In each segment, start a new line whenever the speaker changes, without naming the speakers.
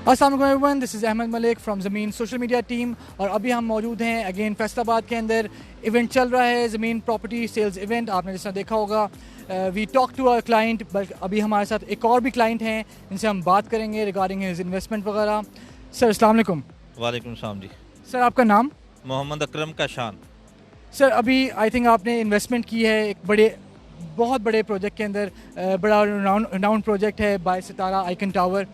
अस्सलाम वालेकुम everyone, this is Ahmed Malik from Zameen social media team. और अभी हम मौजूद हैं अगेन फैसलाबाद के अंदर। इवेंट चल रहा है ज़मीन प्रॉपर्टी सेल्स इवेंट, आपने जिस तरह देखा होगा। We talk to our client, but अभी हमारे साथ एक और भी क्लाइंट हैं जिनसे हम बात करेंगे रिगार्डिंग हिज इन्वेस्टमेंट वगैरह। सर अस्सलाम वालेकुम।
वालेकुम सलाम जी।
सर आपका नाम?
मोहम्मद अकरम का शान।
सर अभी आई थिंक आपने इन्वेस्टमेंट की है एक बहुत बड़े प्रोजेक्ट के अंदर, बड़ा राउंड प्रोजेक्ट है बाय सितारा आइकन टावर।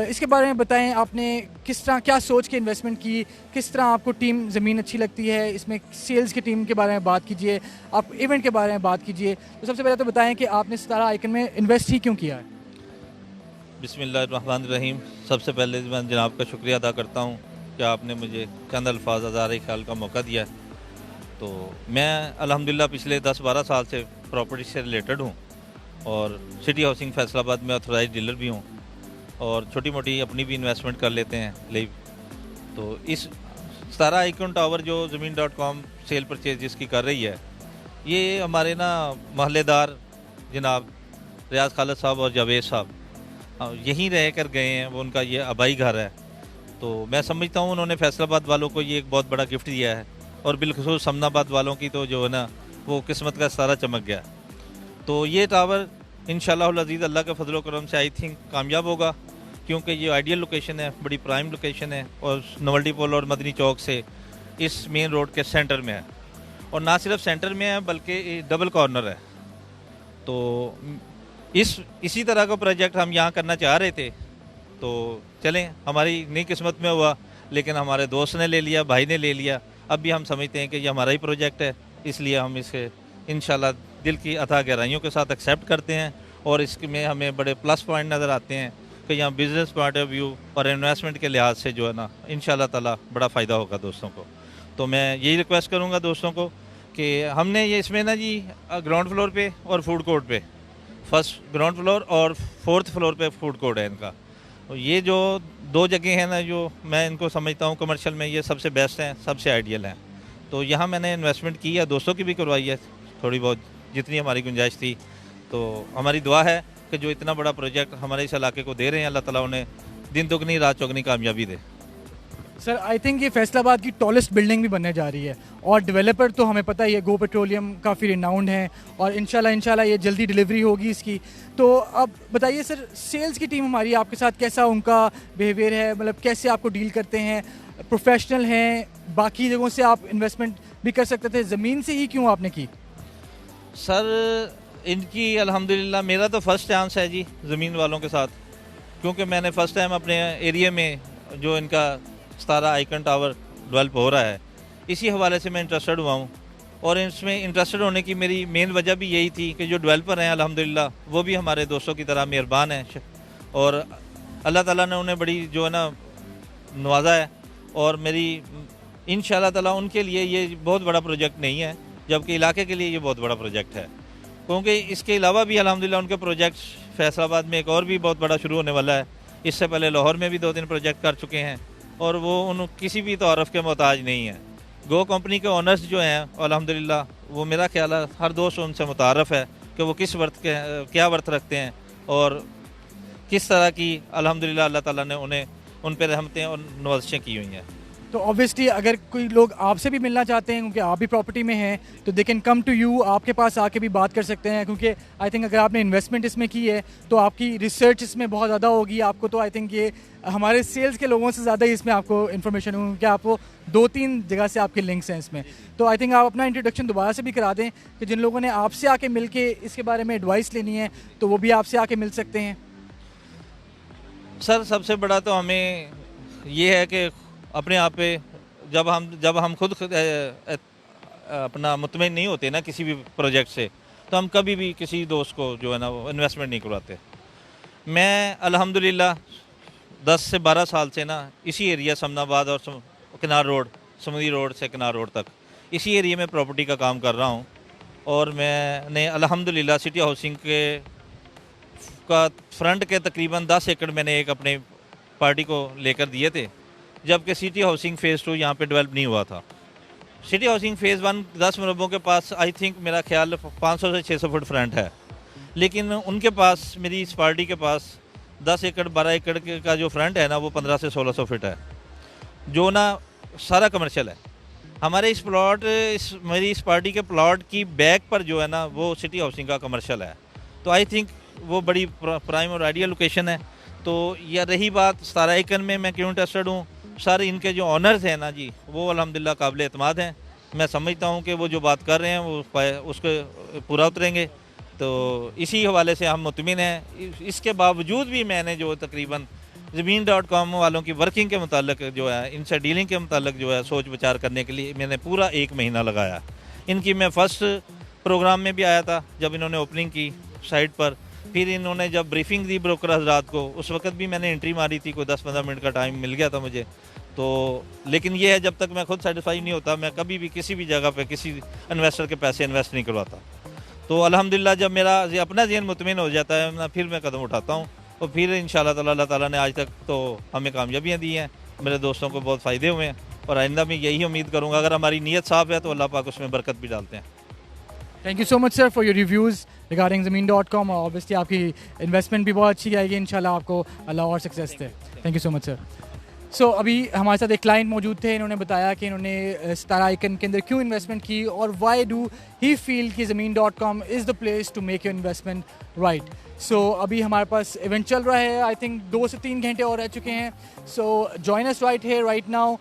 इसके बारे में बताएं, आपने किस तरह क्या सोच के इन्वेस्टमेंट की, किस तरह आपको टीम ज़मीन अच्छी लगती है, इसमें सेल्स की टीम के बारे में बात कीजिए, आप इवेंट के बारे में बात कीजिए। तो सबसे पहले तो बताएं कि आपने सितारा आइकन में इन्वेस्ट ही क्यों किया है?
बिस्मिल्लाहिर्रहमानिर्रहीम। सबसे पहले मैं जनाब का शुक्रिया अदा करता हूँ कि आपने मुझे चंद अल्फाज हज़ार ख्याल का मौका दिया। तो मैं अल्हम्दुलिल्लाह पिछले 10-12 साल से प्रॉपर्टी से रिलेटेड हूँ और सिटी हाउसिंग फैसलाबाद में ऑथराइज डीलर भी हूँ और छोटी मोटी अपनी भी इन्वेस्टमेंट कर लेते हैं ले। तो इस सितारा आइकन टावर जो ज़मीन.com सेल परचेज जिसकी कर रही है, ये हमारे ना महल्लेदार जनाब रियाज खालिद साहब और जावेद साहब यहीं रह कर गए हैं। वो उनका ये आबाई घर है। तो मैं समझता हूँ उन्होंने फैसलाबाद वालों को ये एक बहुत बड़ा गिफ्ट दिया है और बिलखुसूस समनाबाद वालों की तो जो है ना वो किस्मत का सारा चमक गया। तो ये टावर इंशाअल्लाह अज़ीज़ अल्लाह के फजल करम से आई थिंक कामयाब होगा, क्योंकि ये आइडियल लोकेशन है, बड़ी प्राइम लोकेशन है और नवल्टी पुल और मदनी चौक से इस मेन रोड के सेंटर में है। और ना सिर्फ सेंटर में है बल्कि डबल कॉर्नर है। तो इसी तरह का प्रोजेक्ट हम यहाँ करना चाह रहे थे। तो चलें, हमारी नई किस्मत में हुआ, लेकिन हमारे दोस्त ने ले लिया, भाई ने ले लिया। अब भी हम समझते हैं कि ये हमारा ही प्रोजेक्ट है, इसलिए हम इसे इंशाल्लाह दिल की अथाह गहराइयों के साथ एक्सेप्ट करते हैं। और इसमें हमें बड़े प्लस पॉइंट नज़र आते हैं कि यहाँ बिज़नेस पॉइंट ऑफ व्यू और इन्वेस्टमेंट के लिहाज से जो है ना इंशाल्लाह ताला बड़ा फ़ायदा होगा दोस्तों को। तो मैं यही रिक्वेस्ट करूँगा दोस्तों को कि हमने ये इसमें ना जी ग्राउंड फ्लोर पे और फूड कोर्ट पे, फर्स्ट ग्राउंड फ्लोर और 4th फ्लोर पे फूड कोर्ट है इनका। तो ये जो 2 जगह हैं ना, जो मैं इनको समझता हूँ कमर्शियल में ये सबसे बेस्ट हैं, सबसे आइडियल हैं। तो यहाँ मैंने इन्वेस्टमेंट की है, दोस्तों की भी करवाई है थोड़ी बहुत जितनी हमारी गुंजाइश थी। तो हमारी दुआ है कि जो इतना बड़ा प्रोजेक्ट हमारे इस इलाके को दे रहे हैं, अल्लाह ताला उन्हें दिन दुगनी रात चौगनी कामयाबी दे।
सर आई थिंक ये फैसलाबाद की टॉलेस्ट बिल्डिंग भी बनने जा रही है और डेवलपर तो हमें पता ही है, गो पेट्रोलियम काफ़ी रिनाउंड है और इंशाल्लाह ये जल्दी डिलीवरी होगी इसकी। तो अब बताइए सर, सेल्स की टीम हमारी आपके साथ कैसा उनका बिहेवियर है, मतलब कैसे आपको डील करते हैं? प्रोफेशनल हैं? बाकी जगहों से आप इन्वेस्टमेंट भी कर सकते थे, ज़मीन से ही क्यों आपने की?
सर इनकी अल्हम्दुलिल्लाह मेरा तो फर्स्ट चांस है जी ज़मीन वालों के साथ, क्योंकि मैंने फ़र्स्ट टाइम अपने एरिया में जो इनका सितारा आइकन टावर डेवलप हो रहा है, इसी हवाले से मैं इंटरेस्टेड हुआ हूँ। और इसमें इंटरेस्टेड होने की मेरी मेन वजह भी यही थी कि जो डेवलपर हैं अल्हम्दुलिल्लाह वो भी हमारे दोस्तों की तरह मेहरबान हैं और अल्लाह ताला ने उन्हें बड़ी जो है ना नवाजा है। और मेरी इंशाअल्लाह ताला उनके लिए ये बहुत बड़ा प्रोजेक्ट नहीं है, जबकि इलाके के लिए ये बहुत बड़ा प्रोजेक्ट है। क्योंकि इसके अलावा भी अल्हम्दुलिल्लाह उनके प्रोजेक्ट फैसलाबाद में एक और भी बहुत बड़ा शुरू होने वाला है। इससे पहले लाहौर में भी 2-3 प्रोजेक्ट कर चुके हैं और वो उन किसी भी तारफ़ के मोहताज नहीं है। गो कंपनी के ओनर्स जो हैं अल्हम्दुलिल्लाह वो मेरा ख्याल है हर दोस्त उनसे मुतारफ़ है कि वो किस वर्थ के क्या वर्थ रखते हैं और किस तरह की अल्हम्दुलिल्लाह अल्लाह ताला ने उन्हें उन पर रहमतें और नवाज़िशें की हुई हैं।
तो ऑब्वियसली अगर कोई लोग आपसे भी मिलना चाहते हैं, क्योंकि आप भी प्रॉपर्टी में हैं, तो they can come to you, आपके पास आके भी बात कर सकते हैं। क्योंकि आई थिंक अगर आपने इन्वेस्टमेंट इसमें की है तो आपकी रिसर्च इसमें बहुत ज़्यादा होगी आपको। तो आई थिंक ये हमारे सेल्स के लोगों से ज़्यादा ही इसमें आपको इन्फॉर्मेशन होगी, क्योंकि आपको 2-3 जगह से आपके लिंक्स हैं इसमें। तो आई थिंक आप अपना इंट्रोडक्शन दोबारा से भी करा दें कि जिन लोगों ने आपसे आके मिल के इसके बारे में एडवाइस लेनी है तो वो भी आपसे आके मिल सकते हैं।
सर सबसे बड़ा तो हमें ये है कि अपने आप पे जब हम खुद अपना मुतमईन नहीं होते ना किसी भी प्रोजेक्ट से, तो हम कभी भी किसी दोस्त को जो है ना वो इन्वेस्टमेंट नहीं करवाते। मैं अल्हम्दुलिल्लाह 10 से 12 साल से ना इसी एरिया समनाबाद और किनार रोड, समुद्री रोड से किनार रोड तक इसी एरिया में प्रॉपर्टी का काम कर रहा हूँ। और मैंने अल्हम्दुलिल्लाह सिटी हाउसिंग का फ्रंट के तकरीबन 10 एकड़ मैंने एक अपने पार्टी को लेकर दिए थे, जबकि सिटी हाउसिंग फ़ेज़ 2 यहाँ पे डेवलप नहीं हुआ था। सिटी हाउसिंग फ़ेज़ 1 10 मरबों के पास आई थिंक मेरा ख्याल 500 से 600 फुट फ्रंट है, लेकिन उनके पास मेरी इस पार्टी के पास 10 एकड़ 12 एकड़ का जो फ्रंट है ना वो 1500 से 1600 फीट है, जो ना सारा कमर्शियल है। हमारे इस प्लॉट मेरी इस पार्टी के प्लॉट की बैक पर जो है ना वो सिटी हाउसिंग का कमर्शियल है, तो आई थिंक वो बड़ी प्राइम और आइडियल लोकेशन है। तो यह रही बात 17 एकड़ में मैं क्यों इंटरेस्टेड हूँ, सर इनके जो ऑनर्स हैं ना जी वो अल्हम्दुलिल्लाह काबिल एतमाद हैं। मैं समझता हूँ कि वो जो बात कर रहे हैं वो उसको पूरा उतरेंगे, तो इसी हवाले से हम मुतमिन हैं। इसके बावजूद भी मैंने जो तकरीबन ज़मीन.com वालों की वर्किंग के मुतालिक जो है, इनसे डीलिंग के मुतालिक जो है सोच विचार करने के लिए मैंने पूरा 1 महीना लगाया। इनकी मैं फर्स्ट प्रोग्राम में भी आया था जब इन्होंने ओपनिंग की साइट पर, फिर इन्होंने जब ब्रीफिंग दी ब्रोकर हजरात को उस वक्त भी मैंने एंट्री मारी थी, कोई 10-15 मिनट का टाइम मिल गया था मुझे। तो लेकिन ये है जब तक मैं खुद सेटिस्फाई नहीं होता मैं कभी भी किसी भी जगह पे किसी इन्वेस्टर के पैसे इन्वेस्ट नहीं करवाता। तो अल्हम्दुलिल्लाह जब मेरा अपना ज़हन मुतमिन हो जाता है ना फिर मैं कदम उठाता हूँ, और फिर इंशाल्लाह ताला अल्लाह ताला ने आज तक तो हमें कामयाबियाँ दी हैं, मेरे दोस्तों को बहुत फ़ायदे हुए हैं, और आइंदा भी यही उम्मीद करूँगा अगर हमारी नीयत साफ़ है तो अल्लाह पाक उसमें बरकत भी डालते हैं।
Thank you so much sir for your reviews regarding ज़मीन.com, और ऑब्वियसली आपकी इन्वेस्टमेंट भी बहुत अच्छी आएगी इंशाल्लाह, आपको अल्लाह और सक्सेस दे। Thank you so much sir. So अभी हमारे साथ एक क्लाइंट मौजूद थे, इन्होंने बताया कि इन्होंने 17 एकड़ के अंदर क्यों इन्वेस्टमेंट की और वाई डू ही फील कि ज़मीन.com is the place to make your investment right. So अभी हमारे पास इवेंट चल रहा है, आई थिंक 2 से 3 घंटे और रह चुके हैं। So join us right here right now.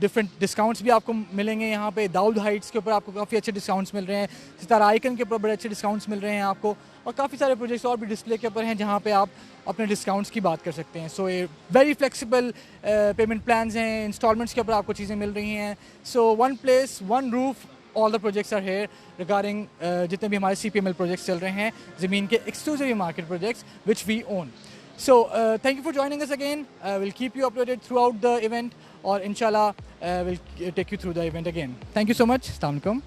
Different discounts भी आपको मिलेंगे यहाँ पे। दाऊद हाइट्स के ऊपर आपको काफ़ी अच्छे डिस्काउंट्स मिल रहे हैं, 17 एकड़ के ऊपर बड़े अच्छे डिस्काउंट्स मिल रहे हैं आपको, और काफ़ी सारे प्रोजेक्ट्स और भी डिस्प्ले के ऊपर हैं जहाँ पे आप अपने डिस्काउंट्स की बात कर सकते हैं। सो ये वेरी फ्लेक्सिबल पेमेंट प्लान्स हैं, इंस्टॉलमेंट्स के ऊपर आपको चीज़ें मिल रही हैं। So one place one roof, all the projects are here regarding जितने भी हमारे CPML प्रोजेक्ट्स चल रहे हैं, ज़मीन के exclusive market projects which we own. So thank you for joining us again. We'll keep you updated throughout the event, or inshallah we'll take you through the event again. Thank you so much. Assalamu alaikum.